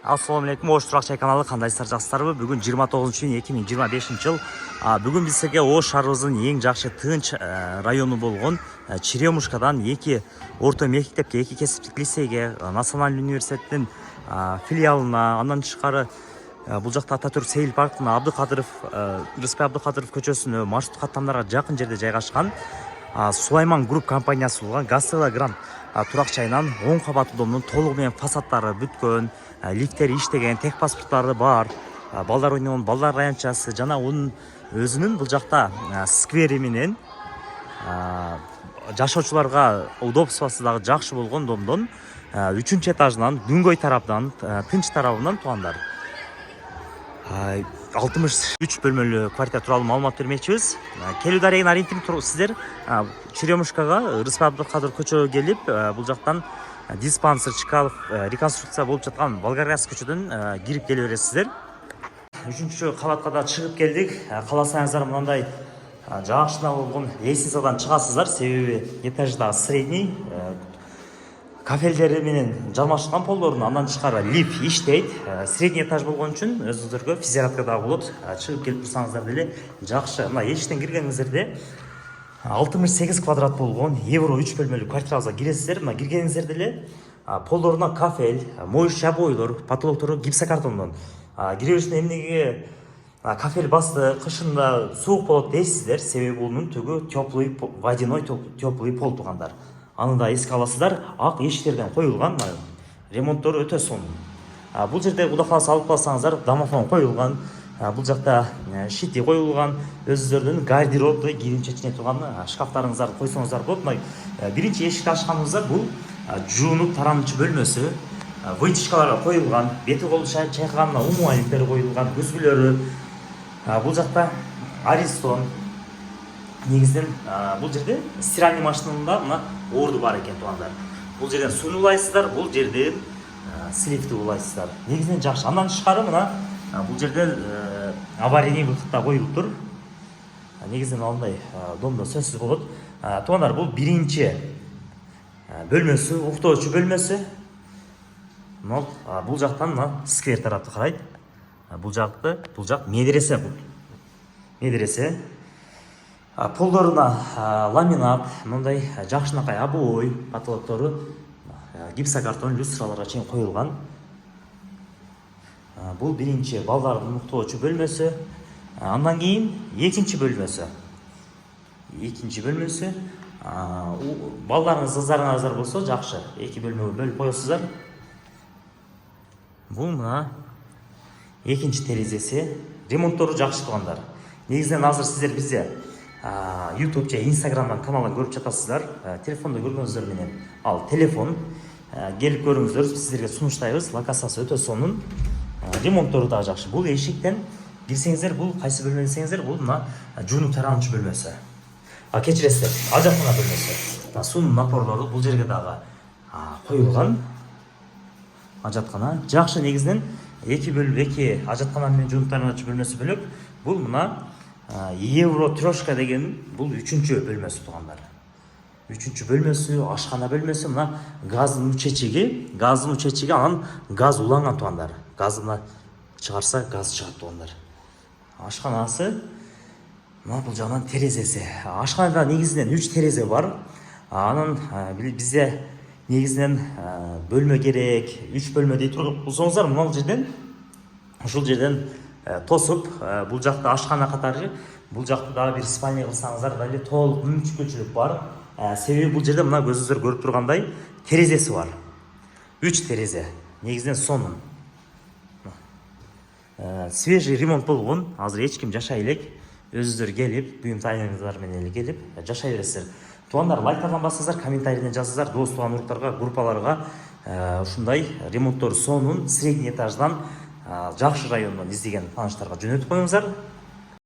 Assalamu алейкум, Ош Турак Чай каналы, кандайсыздар, жакшысыздарбы? Бүгүн 29-июнь 2025 жыл. Бүгүн биз силерге Ош шаарыбыздын эң жакшы тынч району болгон Черемушкадан 2 орто мектепке, 2 кесиптик лицейге, Национальный университеттин филиалына, андан тышкары бул жакта Ататүрк Сейил паркына, Рыспай Абдыкадыров көчөсүнө, маршрут каттамдарга жакын жерде жайгашкан Сулайман Групп компаниясы болгон Гастела Гранд турак чайынан 10 кабаттуу домдун толугу менен фасадтары бүткөн, лифттери иштеген, тех паспорттары бар, балдар ойногон балдар аянтчасы жана унун өзүнүн бул жакта сквери менен жашоочуларга удобствосу дагы жакшы болгон домдон 3-этажынан, күнгөй тараптан, тынч тарабынан туугандар. 63 бөлмөлүү квартира тууралуу маалымат бермекчибиз. Келүү дарегин ориентир сиздер Черемушкага Рыспай Абдыкадыров көчөгө келип, бул жактан диспансер, Чкалов реконструкция болуп жаткан Болгарградский көчөдөн кирип келе бересиздер. 3-чү кабатка да чыгып келдик. Кааласаңыздар мындай жакшына болгон лестницадан чыгасыздар, себеби этажда средний кафелдери менен жалмашкан полдорун, андан тышкары лифт иштейт. Средний этаж болгон үчүн өзүңүзгө физиотерапия да болот. Чыгып келип турсаңыздар деле жакшы. Мына эшиктен киргениңиздерде 68 квадрат болгон евро 3 бөлмөлүү квартирабызга киресиздер. Мына киргениңиздерде деле полдоруна кафель, моющий обойлор, потолоктору гипсокартондон. Кире беришинде эмнеге кафель басты, кышында суук болот дейсиздер, себеби бунун түгү теплый, водяной теплый пол туугандар. Аны да эске аласыздар. Ак эшиктерден коюлган, ремонттору өтө сонун. Бул жерде куда каласа алып калсаңыздар, домофон коюлган, бул жакта щити коюлган, өзүңүздөрдүн гардеробду кийим-чечине турган шкафтарыңыздарды койсоңуздар болот. Биринчи эшикти ачканыбызда бул жуунуп тарануучу бөлмөсү, вытяжкалар коюлган, бети колду чайкаганына умывальниктер коюлган, көзгүлөрү. Бул жакта Аристон. Негизден бул жерде стиральный машинында мына орду бар экен туугандар. Бул жерден сууну улайсыздар, бул жерден сливти улайсыздар. Негизден жакшы. Андан тышкары мына бул жерде аварийный выход да коюлуптур. Негизден андай домдо сөзсүз болот. Туугандар, бул биринчи бөлмөсү, уктоочу бөлмөсү. Бул жактан сквер тарапты карайт. Бул жак медресе бул. Медресе. Полдоруна ламинат, мындай жакшынакай обой, потолоктору гипсокартон, люстраларга чейин коюлган. Бул биринчи балдардын уктоочу бөлмөсү. Андан кийин экинчи бөлмөсү. Балдарыңыз, кыздарыңыздар болсо жакшы, 2 бөлмөгө бөлүп коесуздар. Бул мына экинчи терезеси. Ремонттору жакшы туугандар. Негизинен азыр сиздер бизде YouTube же Instagram'dan каналдан көрүп жатасыздар. Телефонда көргөнүздөр менен ал телефон келип көрүңүздөр, сиздерге сунуштайбыз. Локациясы өтө сонун. Ремонттору да жакшы. Бул эшиктен кирсеңиздер, бул кайсы бөлмө десеңиздер, бул мына жуунуп тарануучу бөлмөсү. Кечиресиздер, ажаткана бөлмөсү. Суунун напорлору бул жерге дагы коюлган. Ажаткана жакшы. Негизинен 2 ажаткана менен жуунуп тарануучу бөлмөсү бөлөк. Бул мына Евро трешка деген бул 3-чү бөлмөсү туугандар. 3-чү бөлмөсү, ашкана бөлмөсү, мына газдын учечиги, анан газ уланган туугандар. Газына чыгарса, газ чыгат туугандар. Ашканасы, мына бул жагынан терезеси. Ашканада негизинен 3 терезе бар. Анан бизде негизинен бөлмө керек, 3 бөлмө дей турсаңыздар, мына ушул жерден тосуп, бул жакта ашкана катары, бул жакта дагы бир спальня кылсаңыздар да толук мүмкүнчүлүк бар. Себеби бул жерде мына көзүңүздөр көрүп тургандай терезеси бар. 3 терезе. Негизинен сонун. Свежий ремонт болгон. Азыр эч ким жашай элек. Өзүңүздөр келип, буюм тайыңыздар менен келип жашай бересиздер. Туугандар, лайктардан бассаңыздар, комментарийден жазыңыздар, дос тууган уруктарга, группаларга ушундай ремонттору сонун, средний этаждан жакшы райондон издеген тааныштарга жөнөтүп коюңуздар.